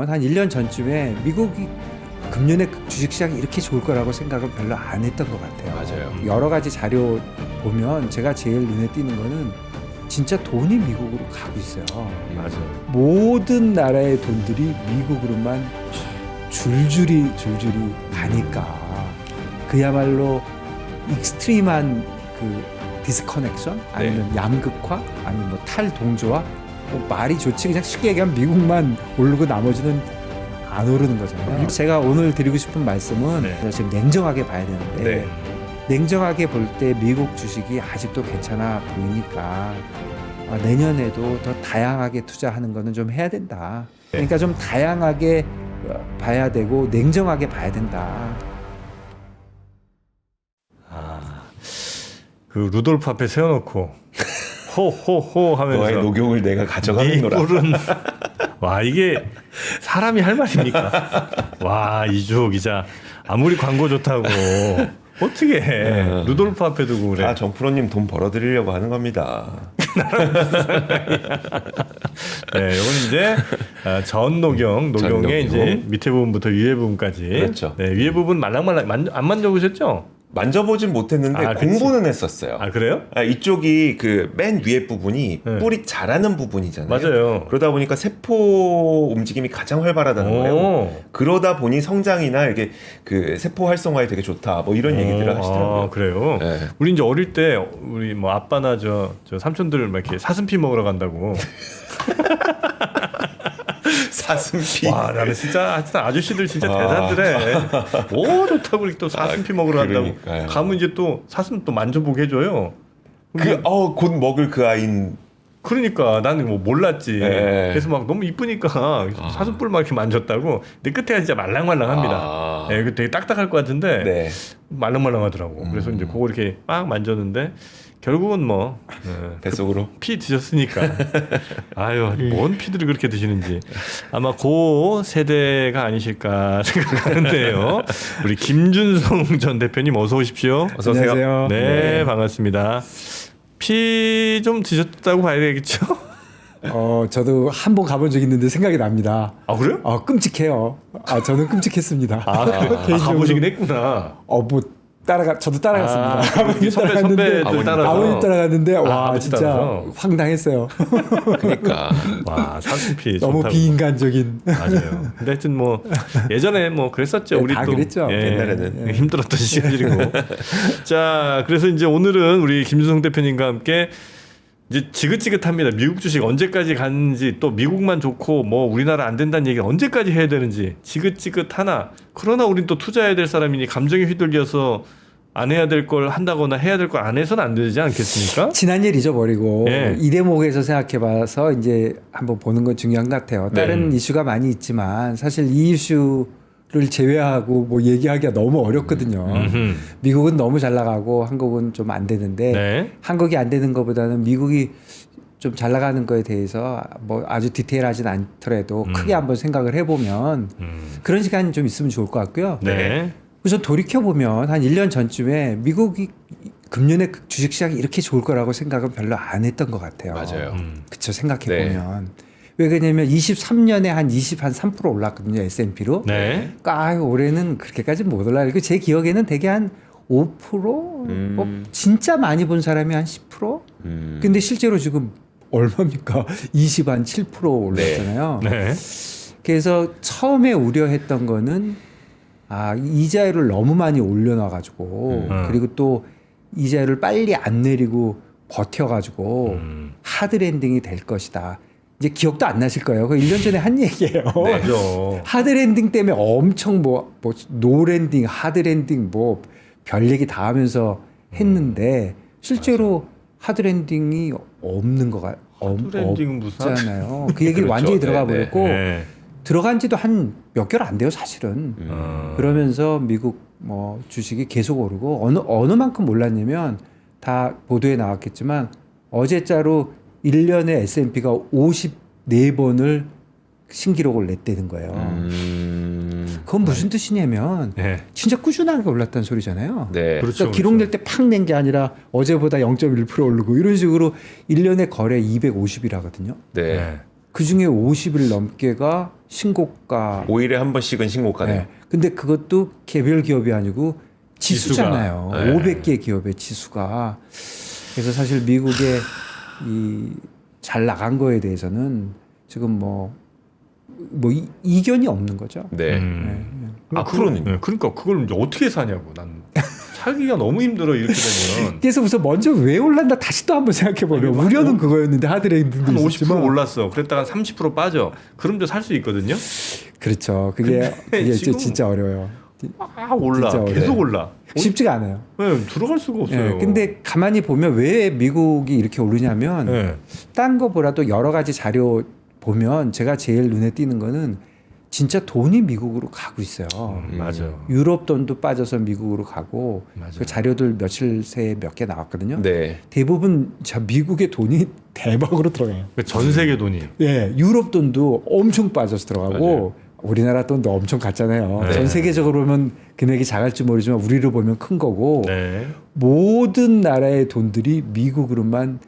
한 1년 전쯤에 미국이 금년에 주식시장이 이렇게 좋을 거라고 생각은 별로 안 했던 것 같아요. 맞아요. 여러 가지 자료 보면 제가 제일 눈에 띄는 거는 진짜 돈이 미국으로 가고 있어요. 맞아요. 모든 나라의 돈들이 미국으로만 줄줄이 가니까 그야말로 익스트림한 그 디스커넥션 아니면 양극화 아니면 뭐 탈동조화 뭐 말이 좋지 그냥 쉽게 얘기하면 미국만 오르고 나머지는 안 오르는 거잖아요. 제가 오늘 드리고 싶은 말씀은 지금 냉정하게 봐야 되는데 냉정하게 볼 때 미국 주식이 아직도 괜찮아 보이니까 내년에도 더 다양하게 투자하는 거는 좀 해야 된다. 그러니까 좀 다양하게 봐야 되고 냉정하게 봐야 된다. 그 루돌프 앞에 세워놓고 호호호 하면서 너의 녹용을 내가 가져가는노라. 뿔은 와 이게 사람이 할 말입니까? 와 이주호 기자 아무리 광고 좋다고 어떻게 해? 루돌프 앞에 두고 그래? 다 정프로님 돈 벌어드리려고 하는 겁니다. 네, 이건 이제 전 녹용의 녹용. 이제 밑에 부분부터 위에 부분까지. 그렇죠. 네, 위에 부분 말랑말랑 안 만져보셨죠? 만져보진 못했는데 공부는 했었어요. 아 그래요? 이쪽이 그 맨 위에 부분이 뿔이 자라는 부분이잖아요. 맞아요. 그러다 보니까 세포 움직임이 가장 활발하다는 거예요. 그러다 보니 성장이나 이게 그 세포 활성화에 되게 좋다. 뭐 이런 얘기들을 하시더라고요. 아, 그래요? 네. 우리 이제 어릴 때 우리 뭐 아빠나 저 삼촌들 막 이렇게 사슴피 먹으러 간다고. 사슴피. 와, 나는 진짜 하여튼 아저씨들 진짜 대단들해. 오 좋다고 이렇게 또 사슴피 먹으러 간다고. 그러니까요. 가면 이제 또 사슴 또 만져보게 해줘요. 곧 먹을 그 아이인. 그러니까 나는 뭐 몰랐지. 네. 그래서 막 너무 이쁘니까 사슴뿔 막 이렇게 만졌다고. 근데 끝에가 진짜 말랑말랑합니다. 네, 그 되게 딱딱할 것 같은데 네. 말랑말랑하더라고. 그래서 이제 그거 이렇게 막 만졌는데 결국은 뭐 뱃속으로 피 드셨으니까. 아유, 뭔 피들을 그렇게 드시는지. 아마 그 세대가 아니실까 생각하는데요. 우리 김준성 전 대표님 어서 오십시오. 어서 오세요. 안녕하세요. 네, 반갑습니다. 피 좀 드셨다고 봐야 되겠죠? 저도 한 번 가본 적 있는데 생각이 납니다. 아, 그래요? 끔찍해요. 저는 끔찍했습니다. 가보시긴 했구나. 저도 따라갔습니다. 우리 선배들 따라서. 아버님 따라갔는데 와 아버지 진짜 따라서. 황당했어요. 그러니까 와, 사슴피 너무 좋다고. 비인간적인. 맞아요. 근데 하여튼 뭐 예전에 뭐 그랬었죠. 네, 우리 다 또 그랬죠. 옛날에는. 힘들었던 시간이고. 자, 그래서 이제 오늘은 우리 김준성 대표님과 함께 이제 지긋지긋합니다. 미국 주식 언제까지 가는지 또 미국만 좋고 뭐 우리나라 안 된다는 얘기 언제까지 해야 되는지 지긋지긋하나 그러나 우린 또 투자해야 될 사람이니 감정에 휘둘려서 안 해야 될 걸 한다거나 해야 될 걸 안 해서는 안 되지 않겠습니까? 지난 일 잊어버리고 예. 이 대목에서 생각해봐서 이제 한번 보는 건 중요한 것 같아요. 다른 이슈가 많이 있지만 사실 이 이슈를 제외하고 뭐 얘기하기가 너무 어렵거든요. 미국은 너무 잘 나가고 한국은 좀 안 되는데 네. 한국이 안 되는 것보다는 미국이 좀 잘 나가는 거에 대해서 뭐 아주 디테일하진 않더라도 크게 한번 생각을 해보면 그런 시간이 좀 있으면 좋을 것 같고요. 네. 우선 돌이켜보면 한 1년 전쯤에 미국이 금년에 주식시장이 이렇게 좋을 거라고 생각은 별로 안 했던 것 같아요. 맞아요. 그쵸, 생각해보면. 왜 그러냐면 23년에 한 3% 올랐거든요, S&P로. 네. 올해는 그렇게까지 못 올라요. 제 기억에는 대개 한 5%? 뭐 진짜 많이 본 사람이 한 10%? 근데 실제로 지금 얼마입니까? 7% 올랐잖아요. 네. 그래서 처음에 우려했던 거는 이자율을 너무 많이 올려놔가지고 그리고 또 이자율을 빨리 안 내리고 버텨가지고 하드랜딩이 될 것이다. 이제 기억도 안 나실 거예요. 그 1년 전에 한 얘기예요. 맞아. 하드랜딩 때문에 엄청 노랜딩, 하드랜딩 별 얘기 다 하면서 했는데 실제로 하드랜딩이 없는 거가 하드랜딩은 무슨 없잖아요. 그 얘기를 그렇죠. 완전히 들어가 네네. 버렸고 네. 들어간 지도 한 몇 개월 안 돼요, 사실은. 그러면서 미국 주식이 계속 오르고 어느 만큼 올랐냐면 다 보도에 나왔겠지만 어제자로 1년에 S&P가 54번을 신기록을 냈다는 거예요. 그건 무슨 뜻이냐면 네. 진짜 꾸준하게 올랐다는 소리잖아요. 네. 그렇죠. 그러니까 기록 낼 때 팍 낸 게 아니라 어제보다 0.1% 오르고 이런 식으로 1년에 거래 250이라거든요. 네. 그 중에 50일 넘게가 신고가. 5일에 한 번씩은 신고가네요. 네. 근데 그것도 개별 기업이 아니고 지수잖아요. 지수가. 네. 500개 기업의 지수가. 그래서 사실 미국의 이 잘 나간 거에 대해서는 지금 뭐 이견이 없는 거죠. 네. 앞으로는 네, 그러니까 그걸 이제 어떻게 사냐고. 난 살기가 너무 힘들어 이렇게 되면. 그래서 우선 먼저 왜 올랐나 다시 또 한번 생각해보면 우려는 그거였는데 하드레인드도 한 50% 있었지만 올랐어. 그랬다가 30% 빠져. 그럼 좀 살 수 있거든요. 그렇죠. 그게 지금 진짜 어려워요. 올라. 진짜 계속 어려워요. 올라. 쉽지가 않아요. 네, 들어갈 수가 없어요. 예, 근데 가만히 보면 왜 미국이 이렇게 오르냐면 네. 딴 거보다도 여러 가지 자료 보면 제가 제일 눈에 띄는 거는 진짜 돈이 미국으로 가고 있어요. 맞아요. 유럽 돈도 빠져서 미국으로 가고 맞아요. 그 자료들 며칠 새에 몇 개 나왔거든요. 네. 대부분 자 미국의 돈이 대박으로 들어가요. 전 세계 돈이. 예, 유럽 돈도 엄청 빠져서 들어가고 맞아요. 우리나라 돈도 엄청 갔잖아요. 네. 전 세계적으로 보면 금액이 작을지 모르지만 우리로 보면 큰 거고 네. 모든 나라의 돈들이 미국으로만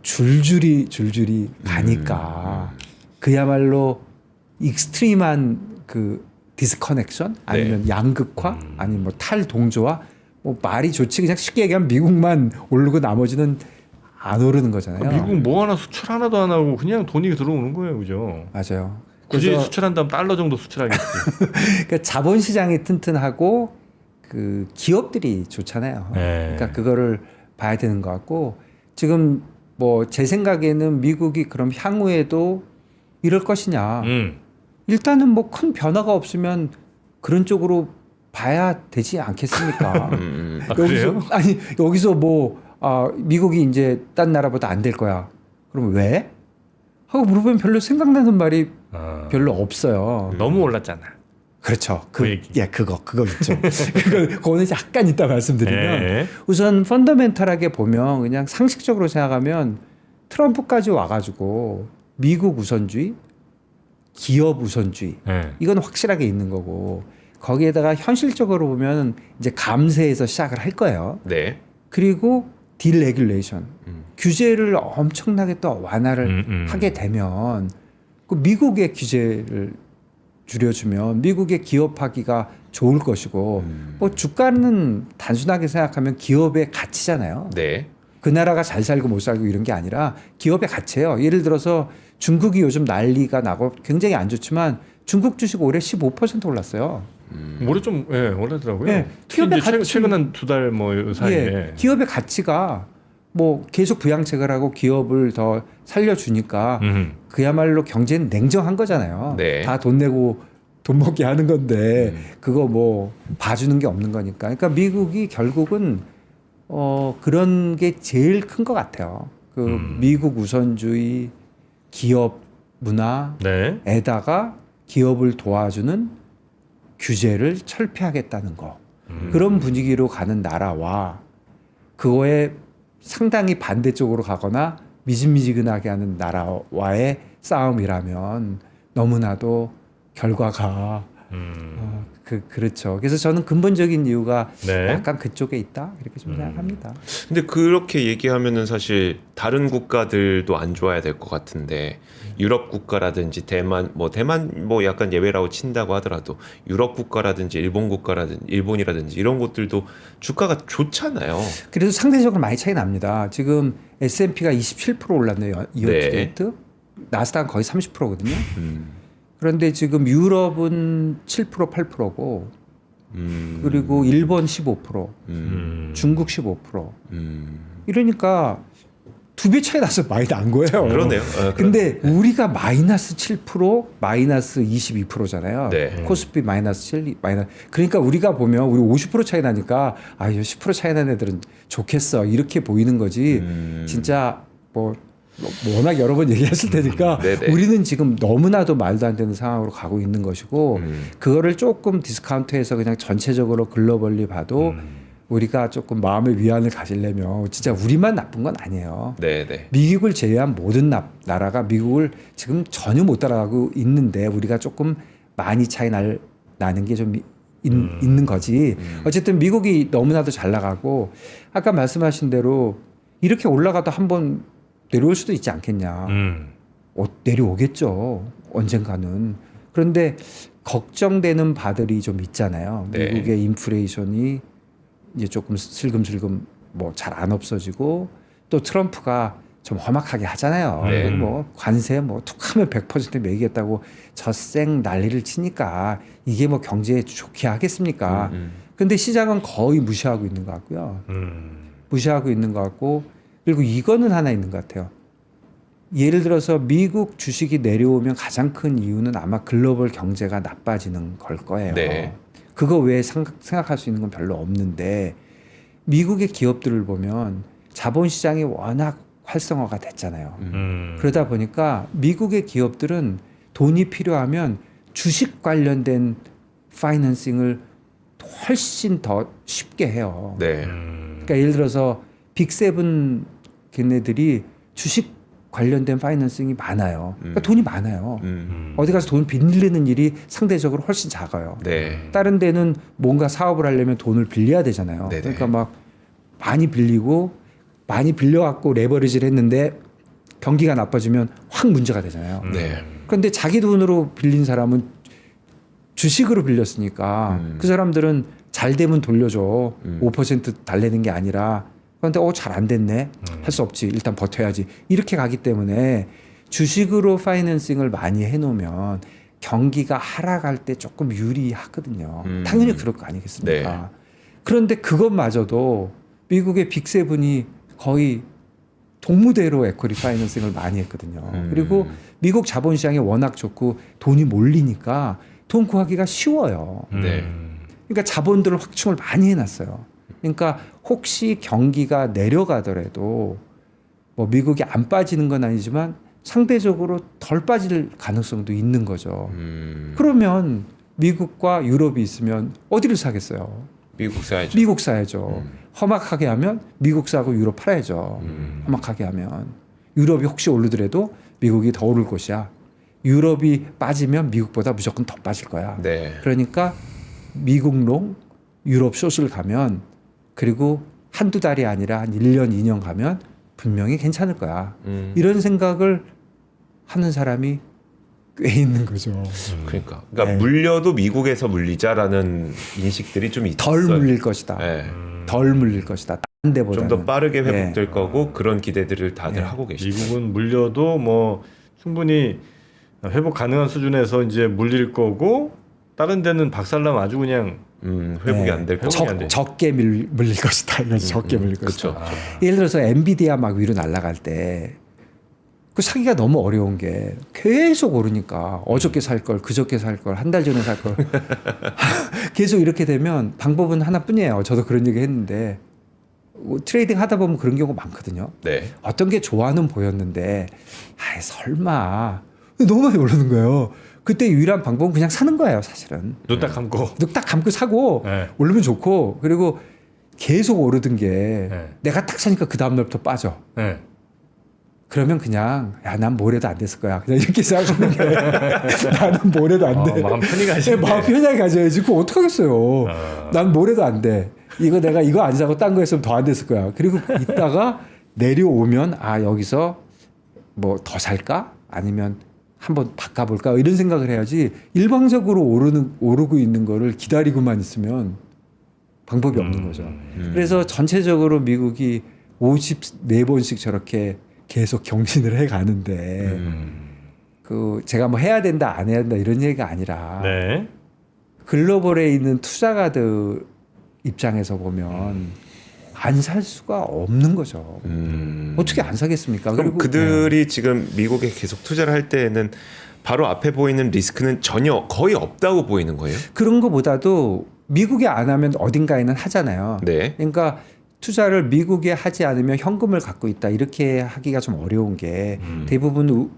줄줄이 가니까 그야말로 익스트림한 그 디스커넥션 아니면 양극화 아니면 뭐 탈동조화 뭐 말이 좋지 그냥 쉽게 얘기하면 미국만 오르고 나머지는 안 오르는 거잖아요. 미국 뭐 하나 수출 하나도 안 하고 그냥 돈이 들어오는 거예요, 그죠? 맞아요. 굳이 그래서 수출한다면 달러 정도 수출하겠지. 그러니까 자본 시장이 튼튼하고 그 기업들이 좋잖아요. 네. 그러니까 그거를 봐야 되는 것 같고 지금 뭐 제 생각에는 미국이 그럼 향후에도 이럴 것이냐. 일단은 뭐 큰 변화가 없으면 그런 쪽으로 봐야 되지 않겠습니까? 아, 그래요? 아니 여기서 뭐 미국이 이제 딴 나라보다 안 될 거야. 그럼 왜? 하고 물어보면 별로 생각나는 말이 별로 없어요. 너무 올랐잖아. 그렇죠. 그 얘기. 예, 그거 있죠. 그거는 약간 이따 말씀드리면 네. 우선 펀더멘탈하게 보면 그냥 상식적으로 생각하면 트럼프까지 와가지고 미국 우선주의, 기업 우선주의 네. 이건 확실하게 있는 거고 거기에다가 현실적으로 보면 이제 감세에서 시작을 할 거예요. 네. 그리고 딜레귤레이션 규제를 엄청나게 또 완화를 하게 되면 그 미국의 규제를 줄여주면 미국의 기업하기가 좋을 것이고 뭐 주가는 단순하게 생각하면 기업의 가치잖아요. 네. 그 나라가 잘 살고 못 살고 이런 게 아니라 기업의 가치예요. 예를 들어서 중국이 요즘 난리가 나고 굉장히 안 좋지만 중국 주식 올해 15% 올랐어요. 올해 좀 올랐더라고요. 예, 특히 기업의 이제 가치- 최근 한 2달 뭐 사이에. 예, 기업의 가치가 뭐 계속 부양책을 하고 기업을 더 살려주니까 그야말로 경제는 냉정한 거잖아요. 네. 다 돈 내고 돈 먹게 하는 건데 그거 뭐 봐주는 게 없는 거니까. 그러니까 미국이 결국은 그런 게 제일 큰 것 같아요. 그 미국 우선주의 기업 문화에다가 기업을 도와주는 규제를 철폐하겠다는 거. 그런 분위기로 가는 나라와 그거에 상당히 반대쪽으로 가거나 미지미지근하게 하는 나라와의 싸움이라면 너무나도 결과가 그렇죠. 그래서 저는 근본적인 이유가 네. 약간 그쪽에 있다 이렇게 좀 생각합니다. 근데 그렇게 얘기하면은 사실 다른 국가들도 안 좋아야 될 것 같은데 유럽 국가라든지 대만 뭐 약간 예외라고 친다고 하더라도 유럽 국가라든지 일본 국가라든지 일본이라든지 이런 곳들도 주가가 좋잖아요. 그래도 상대적으로 많이 차이 납니다. 지금 S&P가 27% 올랐네요. 이어투데이트. 나스닥은 거의 30%거든요. 그런데 지금 유럽은 7% 8%고 그리고 일본 15%, 중국 15%. 이러니까 두 배 차이 나서 많이 난 거예요. 그러네요. 근데 우리가 마이너스 7%, 마이너스 22%잖아요. 네. 코스피 마이너스 7, 그러니까 우리가 보면 우리 50% 차이 나니까 10% 차이 나는 애들은 좋겠어 이렇게 보이는 거지. 진짜 뭐 워낙 여러 번 얘기했을 테니까 네네. 우리는 지금 너무나도 말도 안 되는 상황으로 가고 있는 것이고 그거를 조금 디스카운트해서 그냥 전체적으로 글로벌리 봐도 우리가 조금 마음의 위안을 가지려면 진짜 우리만 나쁜 건 아니에요. 네네. 미국을 제외한 모든 나라가 미국을 지금 전혀 못 따라가고 있는데 우리가 조금 많이 차이 나는 게 좀 있는 거지. 어쨌든 미국이 너무나도 잘 나가고 아까 말씀하신 대로 이렇게 올라가도 한번 내려올 수도 있지 않겠냐. 내려오겠죠. 언젠가는. 그런데 걱정되는 바들이 좀 있잖아요. 네. 미국의 인플레이션이 이제 조금 슬금슬금 뭐 잘 안 없어지고 또 트럼프가 좀 험악하게 하잖아요. 네. 뭐 관세 뭐 툭하면 100% 매기겠다고 젖생 난리를 치니까 이게 뭐 경제에 좋게 하겠습니까? 근데 시장은 거의 무시하고 있는 것 같고요. 무시하고 있는 것 같고 그리고 이거는 하나 있는 것 같아요. 예를 들어서 미국 주식이 내려오면 가장 큰 이유는 아마 글로벌 경제가 나빠지는 걸 거예요. 네. 그거 외에 생각할 수 있는 건 별로 없는데 미국의 기업들을 보면 자본시장이 워낙 활성화가 됐잖아요. 그러다 보니까 미국의 기업들은 돈이 필요하면 주식 관련된 파이낸싱을 훨씬 더 쉽게 해요. 네. 그러니까 예를 들어서 빅세븐 걔네들이 주식 관련된 파이낸싱이 많아요. 그러니까 돈이 많아요. 어디 가서 돈 빌리는 일이 상대적으로 훨씬 작아요. 네. 다른 데는 뭔가 사업을 하려면 돈을 빌려야 되잖아요. 네네. 그러니까 막 많이 빌리고 많이 빌려갖고 레버리지를 했는데 경기가 나빠지면 확 문제가 되잖아요. 네. 그런데 자기 돈으로 빌린 사람은 주식으로 빌렸으니까 그 사람들은 잘 되면 돌려줘. 5% 달래는 게 아니라 그런데 잘 안 됐네. 할 수 없지. 일단 버텨야지. 이렇게 가기 때문에 주식으로 파이낸싱을 많이 해놓으면 경기가 하락할 때 조금 유리하거든요. 당연히 그럴 거 아니겠습니까? 네. 그런데 그것마저도 미국의 빅세븐이 거의 동무대로 에쿼리 파이낸싱을 많이 했거든요. 그리고 미국 자본시장이 워낙 좋고 돈이 몰리니까 돈 구하기가 쉬워요. 네. 그러니까 자본들을 확충을 많이 해놨어요. 그러니까 혹시 경기가 내려가더라도 뭐 미국이 안 빠지는 건 아니지만 상대적으로 덜 빠질 가능성도 있는 거죠. 그러면 미국과 유럽이 있으면 어디를 사겠어요? 미국 사야죠. 미국 사야죠. 험악하게 하면 미국 사고 유럽 팔아야죠. 험악하게 하면 유럽이 혹시 오르더라도 미국이 더 오를 것이야. 유럽이 빠지면 미국보다 무조건 더 빠질 거야. 네. 그러니까 미국롱 유럽 숏을 가면 그리고 한두 달이 아니라 한 1년, 2년 가면 분명히 괜찮을 거야. 이런 생각을 하는 사람이 꽤 있는 거죠. 그러니까 네. 물려도 미국에서 물리자라는 인식들이 좀 있어요. 덜 물릴 것이다. 네. 덜 물릴 것이다. 딴 데보다는. 좀 더 빠르게 회복될 네. 거고 그런 기대들을 다들 네. 하고 계시죠. 미국은 물려도 뭐 충분히 회복 가능한 수준에서 이제 물릴 거고 다른 데는 박살나면 아주 그냥 회복이 네. 안 될 거고. 적게 물릴 것이다. 이거지. 적게 물릴 것이다. 그렇죠. 예를 들어서 엔비디아 막 위로 날아갈 때 그 사기가 너무 어려운 게 계속 오르니까 어저께 살 걸, 그저께 살 걸, 한 달 전에 살 걸 계속 이렇게 되면 방법은 하나뿐이에요. 저도 그런 얘기 했는데 트레이딩 하다 보면 그런 경우가 많거든요. 네. 어떤 게 좋아는 보였는데 아이 설마 너무 많이 오르는 거예요. 그때 유일한 방법은 그냥 사는 거예요. 사실은 눈 딱 감고. 눈 딱 감고 사고 네. 오르면 좋고 그리고 계속 오르던 게 네. 내가 딱 사니까 그 다음 날부터 빠져. 네. 그러면 그냥 야 난 뭐래도 안 됐을 거야. 그냥 이렇게 생각하는 게 나는 뭐래도 안 돼. 마음 편히 가시네. 마음 편하게 가져야지. 그거 어떡하겠어요. 난 뭐래도 안 돼. 내가 이거 안 사고 딴 거 했으면 더 안 됐을 거야. 그리고 이따가 내려오면 여기서 뭐 더 살까? 아니면 한번 바꿔볼까? 이런 생각을 해야지 일방적으로 오르고 있는 거를 기다리고만 있으면 방법이 없는 거죠. 그래서 전체적으로 미국이 54번씩 저렇게 계속 경신을 해 가는데 그 제가 뭐 해야 된다 안 해야 된다 이런 얘기가 아니라 네. 글로벌에 있는 투자가들 입장에서 보면 안 살 수가 없는 거죠. 어떻게 안 사겠습니까? 그럼 그들이 지금 미국에 계속 투자를 할 때에는 바로 앞에 보이는 리스크는 전혀 거의 없다고 보이는 거예요? 그런 거보다도 미국에 안 하면 어딘가에는 하잖아요. 네. 그러니까 투자를 미국에 하지 않으면 현금을 갖고 있다 이렇게 하기가 좀 어려운 게 대부분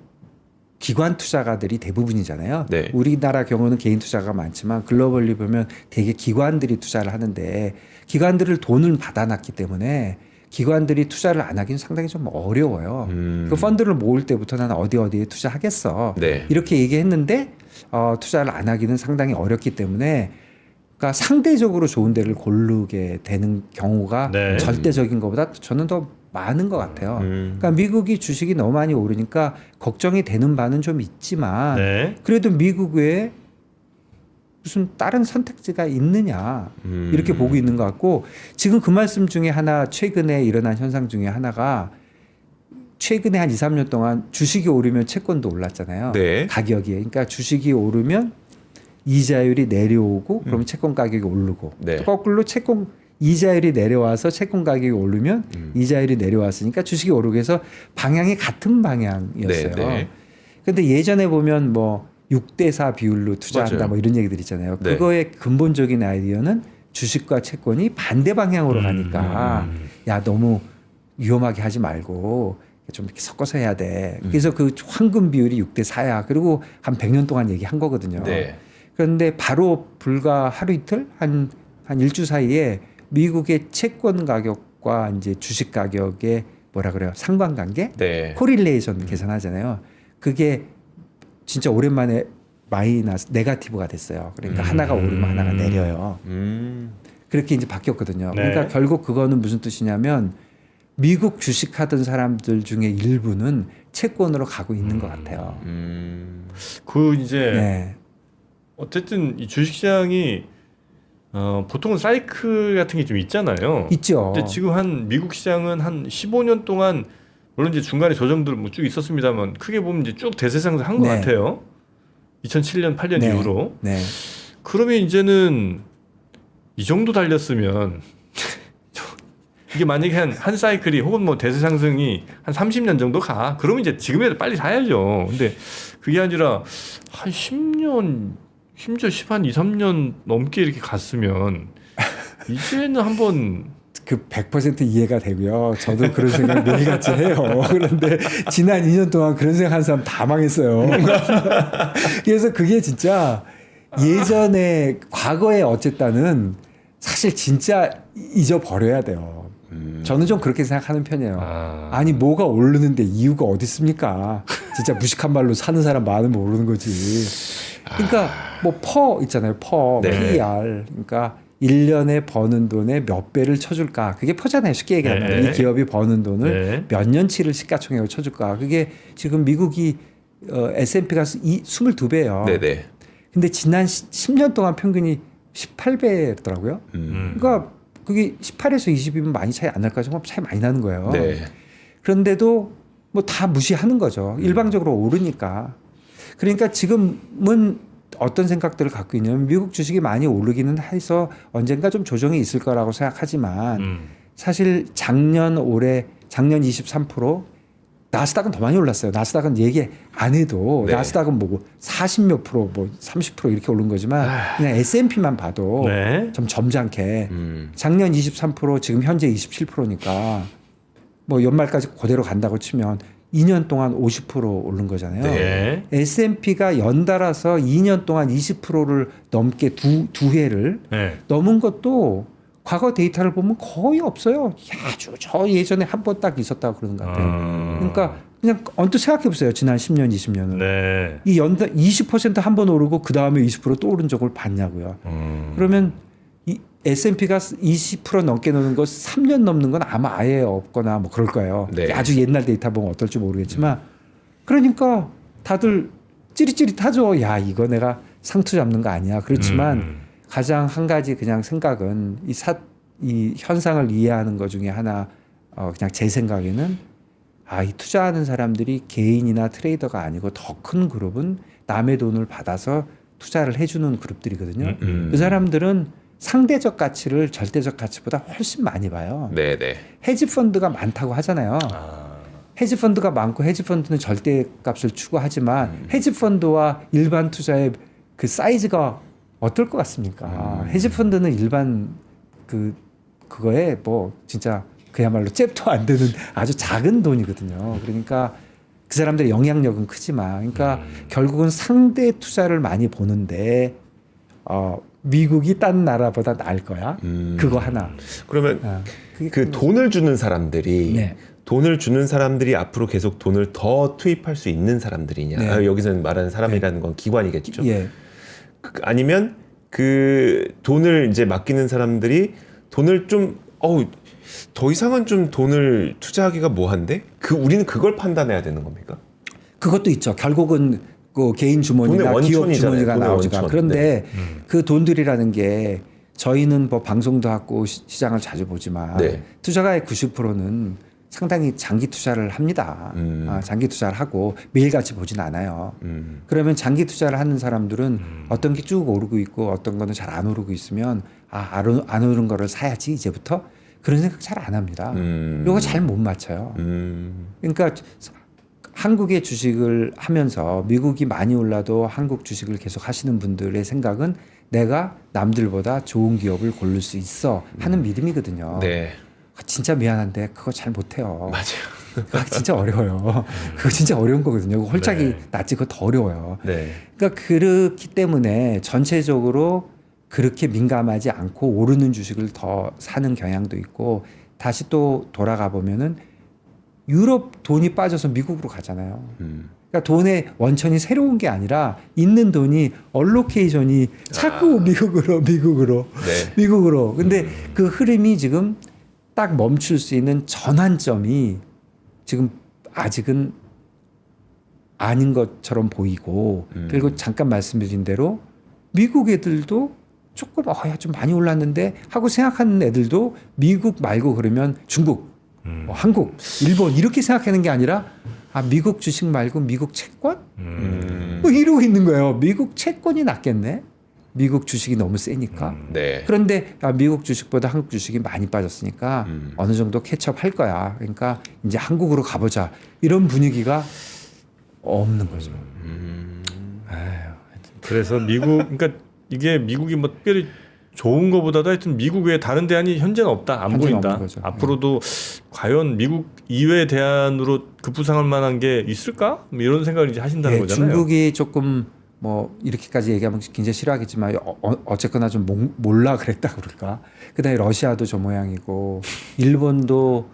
기관 투자가들이 대부분이잖아요. 네. 우리나라 경우는 개인 투자가 많지만 글로벌리 보면 되게 기관들이 투자를 하는데 기관들을 돈을 받아놨기 때문에 기관들이 투자를 안 하기는 상당히 좀 어려워요. 그 펀드를 모을 때부터 나는 어디에 투자하겠어. 네. 이렇게 얘기했는데 투자를 안 하기는 상당히 어렵기 때문에 그러니까 상대적으로 좋은 데를 고르게 되는 경우가 네. 절대적인 것보다 저는 더 많은 것 같아요. 그러니까 미국이 주식이 너무 많이 오르니까 걱정이 되는 바는 좀 있지만 네. 그래도 미국 외에 무슨 다른 선택지가 있느냐 이렇게 보고 있는 것 같고 지금 그 말씀 중에 하나 최근에 일어난 현상 중에 하나가 최근에 한 2, 3년 동안 주식이 오르면 채권도 올랐잖아요. 네. 가격이. 그러니까 주식이 오르면 이자율이 내려오고 그러면 채권 가격이 오르고 네. 또 거꾸로 채권 이자율이 내려와서 채권 가격이 오르면 이자율이 내려왔으니까 주식이 오르고 해서 방향이 같은 방향이었어요. 네. 근데 예전에 보면 뭐 6대4 비율로 투자한다 맞아요. 뭐 이런 얘기들 있잖아요. 네. 그거의 근본적인 아이디어는 주식과 채권이 반대 방향으로 가니까 야 너무 위험하게 하지 말고 좀 이렇게 섞어서 해야 돼. 그래서 그 황금 비율이 6대4야. 그리고 한 100년 동안 얘기한 거거든요. 네. 그런데 바로 불과 하루 이틀 한 일주 사이에 미국의 채권 가격과 이제 주식 가격의 뭐라 그래요? 상관관계? 네. 코릴레이션 계산하잖아요. 그게 진짜 오랜만에 마이너스 네거티브가 됐어요. 그러니까 하나가 오르면 하나가 내려요. 그렇게 이제 바뀌었거든요. 네. 그러니까 결국 그거는 무슨 뜻이냐면 미국 주식하던 사람들 중에 일부는 채권으로 가고 있는 것 같아요. 그 이제 네. 어쨌든 이 주식시장이 보통은 사이클 같은 게 좀 있잖아요. 있죠. 근데 지금 한 미국 시장은 한 15년 동안 물론 이제 중간에 조정들 뭐 쭉 있었습니다만 크게 보면 이제 쭉 대세 상승한 것 네. 같아요. 2007년 8년 네. 이후로. 네. 그러면 이제는 이 정도 달렸으면 이게 만약에 한 사이클이 혹은 뭐 대세 상승이 한 30년 정도 가. 그러면 이제 지금이라도 빨리 사야죠. 근데 그게 아니라 한 10년 심지어 2, 3년 넘게 이렇게 갔으면 이제는 한번 그 100% 이해가 되고요. 저도 그런 생각 매일같이 해요. 그런데 지난 2년 동안 그런 생각한 사람 다 망했어요. 그래서 그게 진짜 예전에 과거에 어쨌다는 사실 진짜 잊어버려야 돼요. 저는 좀 그렇게 생각하는 편이에요. 아니 뭐가 오르는데 이유가 어디 있습니까? 진짜 무식한 말로 사는 사람 많으면 오르는 거지. 그러니까 뭐 퍼 있잖아요. 퍼, 네. PER. 그러니까 1년에 버는 돈에 몇 배를 쳐줄까? 그게 퍼잖아요. 쉽게 얘기하면. 네. 이 기업이 버는 돈을 네. 몇 년치를 시가총액으로 쳐줄까? 그게 지금 미국이 S&P가 22배예요. 네네. 근데 지난 10년 동안 평균이 18배더라고요. 그러니까 그게 18에서 20이면 많이 차이 안 날까? 정말 차이 많이 나는 거예요. 네. 그런데도 뭐 다 무시하는 거죠. 일방적으로 오르니까. 그러니까 지금은 어떤 생각들을 갖고 있냐면 미국 주식이 많이 오르기는 해서 언젠가 좀 조정이 있을 거라고 생각하지만 사실 작년 23% 나스닥은 더 많이 올랐어요. 나스닥은 얘기 안 해도 네. 나스닥은 뭐 40몇 프로 뭐 30% 이렇게 오른 거지만 그냥 S&P만 봐도 네. 좀 점잖게 작년 23% 지금 현재 27%니까 뭐 연말까지 그대로 간다고 치면 2년 동안 50% 오른 거잖아요. 네. S&P가 연달아서 2년 동안 20%를 넘게 두 해를 네. 넘은 것도 과거 데이터를 보면 거의 없어요. 아주 저 예전에 한 번 딱 있었다고 그러는 것 같아요. 그러니까 그냥 언뜻 생각해 보세요. 지난 10년, 20년은. 네. 이 연달 20% 한 번 오르고 그 다음에 20%또 오른 적을 봤냐고요. 그러면 이 S&P가 20% 넘게 노는 거 3년 넘는 건 아마 아예 없거나 뭐 그럴 거예요. 네. 아주 옛날 데이터 보면 어떨지 모르겠지만 그러니까 다들 찌릿찌릿하죠. 야 이거 내가 상투 잡는 거 아니야. 그렇지만 가장 한 가지 그냥 생각은 이 현상을 이해하는 것 중에 하나 그냥 제 생각에는 이 투자하는 사람들이 개인이나 트레이더가 아니고 더 큰 그룹은 남의 돈을 받아서 투자를 해주는 그룹들이거든요. 그 사람들은 상대적 가치를 절대적 가치보다 훨씬 많이 봐요. 네네. 헤지 펀드가 많다고 하잖아요. 헤지 펀드가 많고 헤지 펀드는 절대값을 추구하지만 헤지 펀드와 일반 투자의 그 사이즈가 어떨 것 같습니까? 헤지 펀드는 일반 그거에 뭐 진짜 그야말로 잽도 안 되는 아주 작은 돈이거든요. 그러니까 그 사람들의 영향력은 크지만 그러니까 결국은 상대 투자를 많이 보는데 미국이 딴 나라보다 나을 거야. 그거 하나. 그러면 그게 그 돈을 주는 사람들이 네. 돈을 주는 사람들이 앞으로 계속 돈을 더 투입할 수 있는 사람들이냐? 네. 여기서는 말하는 사람이라는 건 기관이겠죠. 예. 아니면 그 돈을 이제 맡기는 사람들이 돈을 좀 더 이상은 좀 돈을 투자하기가 뭐한데? 우리는 그걸 판단해야 되는 겁니까? 그것도 있죠. 결국은 그 개인 주머니나 돈의 기업 원천이잖아요. 주머니가 돈의 나오지가. 원천. 그런데 그 돈들이라는 게 저희는 뭐 방송도 하고 시장을 자주 보지만 네. 투자가의 90%는 상당히 장기 투자를 합니다. 장기 투자를 하고 매일같이 보진 않아요. 그러면 장기 투자를 하는 사람들은 어떤 게 쭉 오르고 있고 어떤 거는 잘 안 오르고 있으면 안 오른 거를 사야지 이제부터 그런 생각 잘 안 합니다. 이거 잘 못 맞춰요. 그러니까 한국의 주식을 하면서 미국이 많이 올라도 한국 주식을 계속 하시는 분들의 생각은 내가 남들보다 좋은 기업을 고를 수 있어 하는 믿음이거든요. 네. 진짜 미안한데 그거 잘 못해요. 맞아요. 그거 진짜 어려워요. 그거 진짜 어려운 거거든요. 그거 홀짝이 네. 낫지 그거 더 어려워요. 네. 그러니까 그렇기 때문에 전체적으로 그렇게 민감하지 않고 오르는 주식을 더 사는 경향도 있고 다시 또 돌아가 보면은 유럽 돈이 빠져서 미국으로 가잖아요. 그러니까 돈의 원천이 새로운 게 아니라 있는 돈이 얼로케이션이 자꾸 미국으로 네. 미국으로. 근데 그 흐름이 지금 딱 멈출 수 있는 전환점이 지금 아직은 아닌 것처럼 보이고 그리고 잠깐 말씀드린 대로 미국 애들도 조금 좀 많이 올랐는데 하고 생각하는 애들도 미국 말고 그러면 중국, 한국, 일본 이렇게 생각하는 게 아니라 미국 주식 말고 미국 채권? 뭐 이러고 있는 거예요. 미국 채권이 낫겠네. 미국 주식이 너무 세니까. 네. 그런데 미국 주식보다 한국 주식이 많이 빠졌으니까 어느 정도 캐치업 할 거야. 그러니까 이제 한국으로 가보자. 이런 분위기가 없는 거죠. 그래서 그러니까 이게 미국이 뭐 특별히 좋은 거보다도 하여튼 미국 외에 다른 대안이 현재는 없다. 안 현재는 보인다. 없는 거죠. 앞으로도 과연 미국 이외의 대안으로 급부상할 만한 게 있을까? 뭐 이런 생각을 이제 하신다는 거잖아요. 중국이 조금 뭐 이렇게까지 얘기하면 굉장히 싫어하겠지만 어쨌거나 좀 몰라 그랬다 그럴까. 그다음에 러시아도 저 모양이고 일본도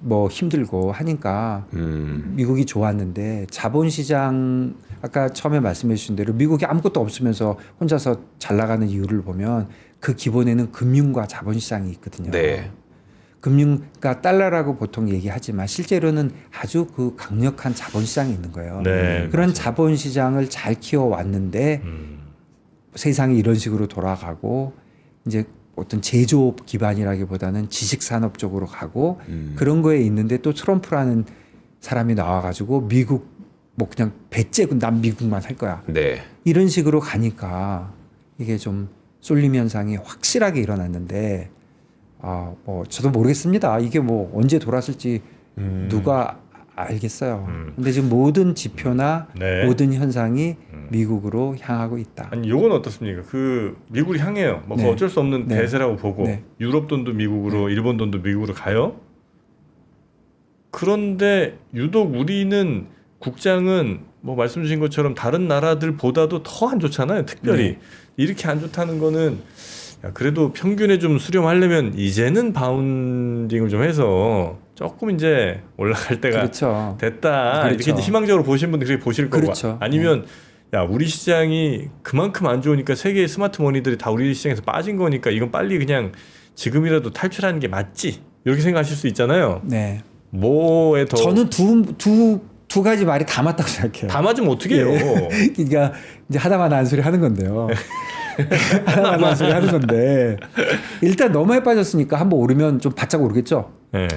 뭐 힘들고 하니까 미국이 좋았는데 자본시장 아까 처음에 말씀해 주신 대로 미국이 아무것도 없으면서 혼자서 잘 나가는 이유를 보면 그 기본에는 금융과 자본시장이 있거든요. 네. 금융가 달러라고 보통 얘기하지만 실제로는 아주 그 강력한 자본시장이 있는 거예요. 네, 그런 맞아요. 자본시장을 잘 키워왔는데 세상이 이런 식으로 돌아가고 이제 어떤 제조업 기반이라기보다는 지식산업 쪽으로 가고 그런 거에 있는데 또 트럼프라는 사람이 나와가지고 미국 뭐 그냥 배째고 난 미국만 할 거야. 네. 이런 식으로 가니까 이게 좀 쏠림 현상이 확실하게 일어났는데 뭐 저도 모르겠습니다. 이게 뭐 언제 돌았을지 누가 알겠어요. 근데 지금 모든 지표나 네. 모든 현상이 미국으로 향하고 있다. 아니 요건 어떻습니까? 그 미국을 향해요. 뭐 네. 어쩔 수 없는 네. 대세라고 보고 네. 유럽 돈도 미국으로, 일본 돈도 미국으로 가요. 그런데 유독 우리는 국장은 뭐 말씀 주신 것처럼 다른 나라들보다도 더 안 좋잖아요. 특별히 네. 이렇게 안 좋다는 거는 그래도 평균에 좀 수렴하려면 이제는 바운딩을 좀 해서 조금 이제 올라갈 때가 그렇죠. 됐다. 그렇죠. 이렇게 이제 희망적으로 보시는 분들이 그렇게 보실 거고 그렇죠. 아니면 야 우리 시장이 그만큼 안 좋으니까 세계의 스마트 머니들이 다 우리 시장에서 빠진 거니까 이건 빨리 그냥 지금이라도 탈출하는 게 맞지 이렇게 생각하실 수 있잖아요. 네. 뭐에 더 저는 두 가지 말이 다 맞다고 생각해요. 다 맞으면 어떻게 해요? 그러니까 이제 하다마다 한 소리 하는 건데요. 하다마다 한 소리 하는 건데 일단 너무 많이 빠졌으니까 한번 오르면 좀 바짝 오르겠죠. 네.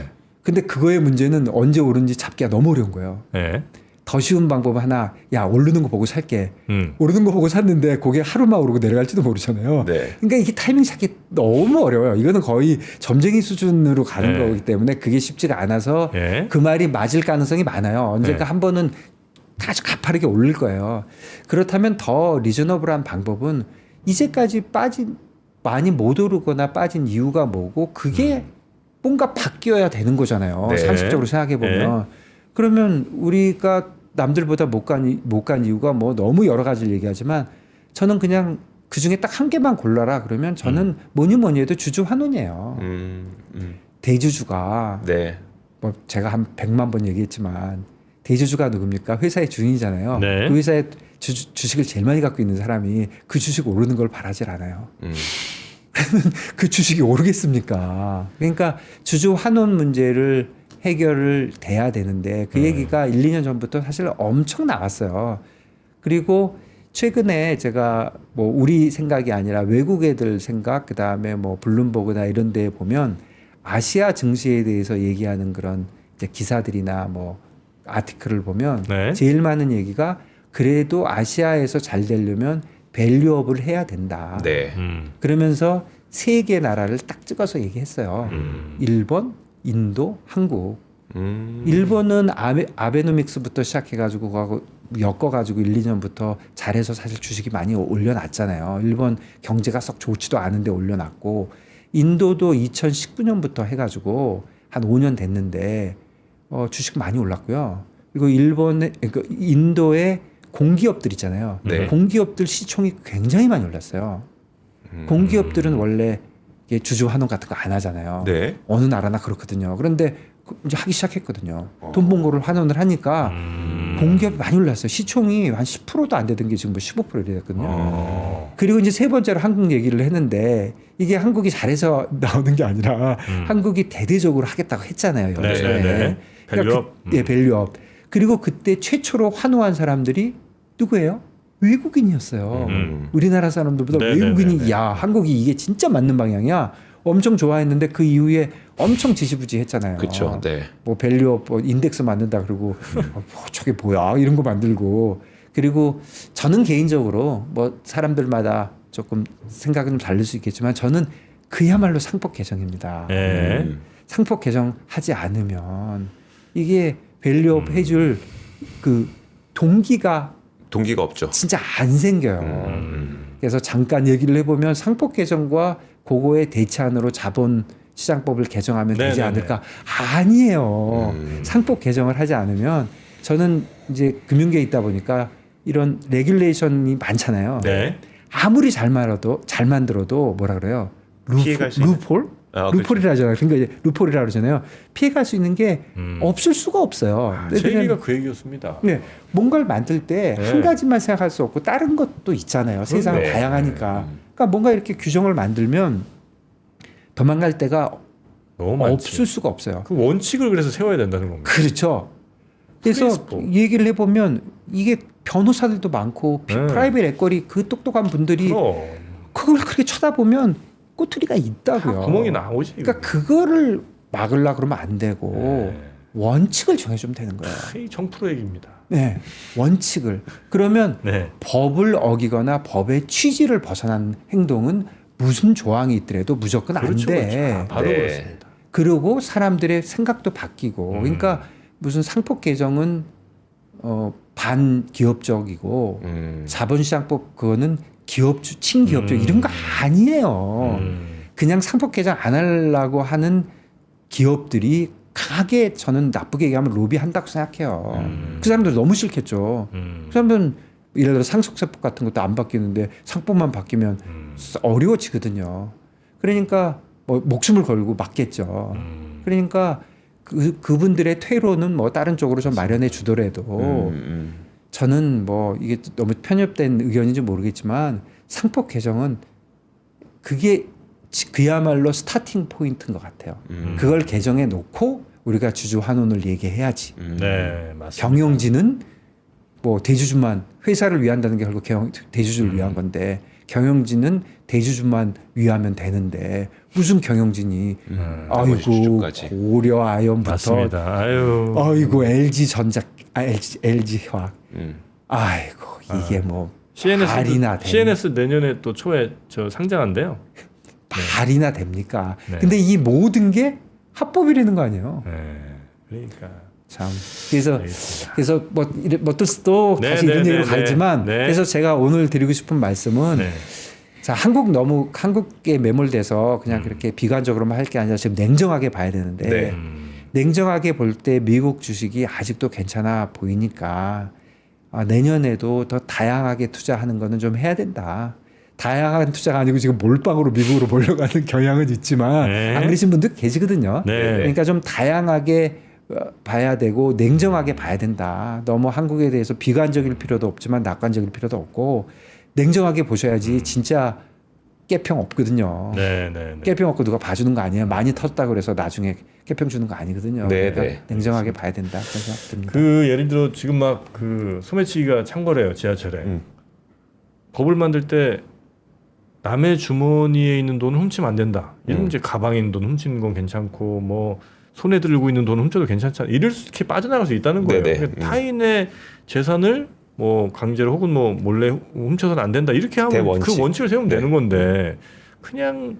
근데 그거의 문제는 언제 오르는지 잡기가 너무 어려운 거예요. 네. 더 쉬운 방법은 하나, 야 오르는 거 보고 살게. 오르는 거 보고 샀는데 그게 하루만 오르고 내려갈지도 모르잖아요. 네. 그러니까 이게 타이밍 찾기 너무 어려워요. 이거는 거의 점쟁이 수준으로 가는 네. 거기 때문에 그게 쉽지가 않아서 네. 그 말이 맞을 가능성이 많아요. 언젠가 네. 한 번은 아주 가파르게 오를 거예요. 그렇다면 더 리저너블한 방법은 이제까지 많이 못 오르거나 빠진 이유가 뭐고 그게 뭔가 바뀌어야 되는 거잖아요. 네. 상식적으로 생각해 보면. 그러면 우리가 남들보다 못 간 이유가 뭐 너무 여러 가지를 얘기하지만 저는 그냥 그 중에 딱 한 개만 골라라 그러면 저는 뭐니 해도 주주 환원이에요. 대주주가 네. 뭐 제가 한 100만 번 얘기했지만 대주주가 누굽니까? 회사의 주인이잖아요. 네. 그 회사의 주식을 제일 많이 갖고 있는 사람이 그 주식 오르는 걸 바라질 않아요. 그 주식이 오르겠습니까? 그러니까 주주 환원 문제를 해결을 돼야 되는데 그 얘기가 1, 2년 전부터 사실 엄청 나왔어요. 그리고 최근에 제가 뭐 우리 생각이 아니라 외국 애들 생각, 그다음에 뭐 블룸버그나 이런 데 보면 아시아 증시에 대해서 얘기하는 그런 이제 기사들이나 뭐 아티클을 보면 네. 제일 많은 얘기가 그래도 아시아에서 잘 되려면 밸류업을 해야 된다. 네. 그러면서 세 개 나라를 딱 찍어서 얘기했어요. 일본, 인도, 한국. 일본은 아베노믹스부터 시작해가지고 가고 엮어가지고 1, 2년부터 잘해서 사실 주식이 많이 올려놨잖아요. 일본 경제가 썩 좋지도 않은데 올려놨고, 인도도 2019년부터 해가지고 한 5년 됐는데 주식 많이 올랐고요. 그리고 그러니까 인도의 공기업들 있잖아요. 네. 공기업들 시총이 굉장히 많이 올랐어요. 공기업들은 원래 이게 주주 환원 같은 거 안 하잖아요. 네. 어느 나라나 그렇거든요. 그런데 이제 하기 시작했거든요. 돈 번 거를 환원을 하니까 공기업이 많이 올랐어요. 시총이 한 10%도 안 되던 게 지금 뭐 15% 됐거든요. 그리고 이제 세 번째로 한국 얘기를 했는데 이게 한국이 잘해서 나오는 게 아니라 한국이 대대적으로 하겠다고 했잖아요. 연초에. 네. 밸류업. 예, 밸류업. 그리고 그때 최초로 환호한 사람들이 누구예요? 외국인이었어요. 우리나라 사람들보다 네, 외국인이 네, 네. 야 한국이 이게 진짜 맞는 방향이야. 엄청 좋아했는데 그 이후에 엄청 지지부지했잖아요. 그렇죠. 네. 뭐 밸류업 뭐 인덱스 만든다 그러고 뭐 저게 뭐야 이런 거 만들고 그리고 저는 개인적으로 뭐 사람들마다 조금 생각은 좀 다를 수 있겠지만 저는 그야말로 상법 개정입니다. 네. 상법 개정하지 않으면 이게 밸류업 해줄 그 동기가 없죠. 진짜 안 생겨요. 그래서 잠깐 얘기를 해보면 상법 개정과 그거의 대체안으로 자본시장법을 개정하면 되지 네네네. 않을까? 아니에요. 상법 개정을 하지 않으면 저는 이제 금융계에 있다 보니까 이런 레귤레이션이 많잖아요. 네. 아무리 잘 만들어도 뭐라 그래요? 피해갈 수 있는- 루폴? 아, 루폴이라 하잖아요. 그러니까 이제 루폴이라 그러잖아요. 피해갈 수 있는 게 없을 수가 없어요. 제 얘기가 그 얘기였습니다. 네, 뭔가를 만들 때 한 네. 가지만 생각할 수 없고 다른 것도 있잖아요. 세상은 네. 다양하니까. 그러니까 뭔가 이렇게 규정을 만들면 도망갈 데가 너무 많지. 없을 수가 없어요. 그 원칙을 그래서 세워야 된다는 겁니다. 그렇죠. 그래서 프린시플. 얘기를 해보면 이게 변호사들도 많고 네. 프라이빗 에쿼리 그 똑똑한 분들이 그럼 그걸 그렇게 쳐다보면 꼬투리가 다 있다고요. 구멍이 나오지. 그러니까 그거를 막으려 그러면 안 되고 네. 원칙을 정해주면 되는 거예요. 이 정프로 얘기입니다. 네, 원칙을. 그러면 네. 법을 어기거나 법의 취지를 벗어난 행동은 무슨 조항이 있더라도 무조건 그렇죠, 안 돼. 그렇죠. 바로 네. 그렇습니다. 그러고 사람들의 생각도 바뀌고. 그러니까 무슨 상법 개정은 반기업적이고 자본시장법 그거는 친기업적 이런 거 아니에요. 그냥 상법 개정 안 하려고 하는 기업들이 강하게 저는 나쁘게 얘기하면 로비한다고 생각해요. 그 사람들 너무 싫겠죠. 그 사람들은 예를 들어 상속세법 같은 것도 안 바뀌는데 상법만 바뀌면 어려워지거든요. 그러니까 뭐 목숨을 걸고 막겠죠. 그러니까 그분들의 퇴로는 뭐 다른 쪽으로 좀 마련해 주더라도 저는 뭐 이게 너무 편협된 의견인지 모르겠지만 상법 개정은 그게 그야말로 스타팅 포인트인 것 같아요. 그걸 개정해 놓고 우리가 주주 환원을 얘기해야지. 네, 맞습니다. 경영진은 뭐 대주주만 회사를 위한다는 게 결국 대주주를 위한 건데 경영진은 대주주만 위하면 되는데 무슨 경영진이 나머지 아이고 주주까지. 고려 아연부터 맞습니다. 아유. 아이고 LG화학 음. 아이고 이게 뭐 CNS 발이나 CNS 내년에 또 초에 저 상장한대요. 발이나 됩니까? 네. 근데 이 모든 게 합법이라는 거 아니에요? 네. 그러니까 참 그래서 알겠습니다. 그래서 또 네, 다시 네, 이런 얘기로 네, 가지만 네. 그래서 제가 오늘 드리고 싶은 말씀은 네. 자 한국에 매몰돼서 그냥 그렇게 비관적으로만 할 게 아니라 지금 냉정하게 봐야 되는데 네. 냉정하게 볼 때 미국 주식이 아직도 괜찮아 보이니까 내년에도 더 다양하게 투자하는 거는 좀 해야 된다. 다양한 투자가 아니고 지금 몰빵으로 미국으로 몰려가는 경향은 있지만 네. 안 그러신 분들 계시거든요. 네. 그러니까 좀 다양하게 봐야 되고 냉정하게 봐야 된다. 너무 한국에 대해서 비관적일 필요도 없지만 낙관적일 필요도 없고 냉정하게 보셔야지 진짜 깨평 없거든요. 네. 깨평 없고 누가 봐주는 거 아니에요. 많이 텄다 그래서 나중에 깨평 주는 거 아니거든요. 네, 그러니까 네. 냉정하게 봐야 된다 그런 생각 듭니다. 그 예를 들어 지금 막 그 소매치기가 창궐해요 지하철에. 법을 만들 때 남의 주머니에 있는 돈을 훔치면 안 된다. 이러면 이제 가방에 있는 돈 훔치는 건 괜찮고 뭐 손에 들고 있는 돈 훔쳐도 괜찮잖아. 이렇게 빠져나갈 수 있다는 거예요. 네네. 그러니까 타인의 재산을 뭐 강제로 혹은 뭐 몰래 훔쳐서는 안 된다. 이렇게 하면 대원칙. 그 원칙을 세우면 네. 되는 건데 그냥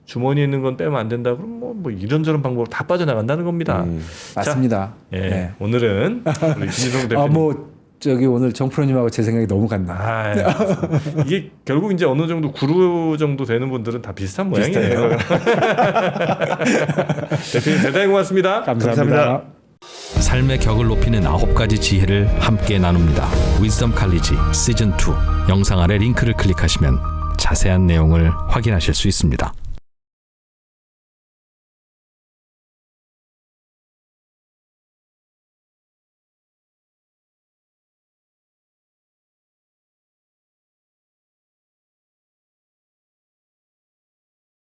주머니에 있는 건 빼면 안 된다. 그럼 뭐 이런저런 방법으로 다 빠져나간다는 겁니다. 맞습니다. 예, 네. 오늘은 우리 김희성 대표님. 뭐 저기 오늘 정프로님하고 제 생각이 너무 같나. 아, 예. 이게 결국 이제 어느 정도 구루 정도 되는 분들은 다 비슷한 모양이에요. 대표님 대단히 고맙습니다. 감사합니다. 삶의 격을 높이는 9가지 지혜를 함께 나눕니다. 위즈덤 칼리지 시즌 2 영상 아래 링크를 클릭하시면 자세한 내용을 확인하실 수 있습니다.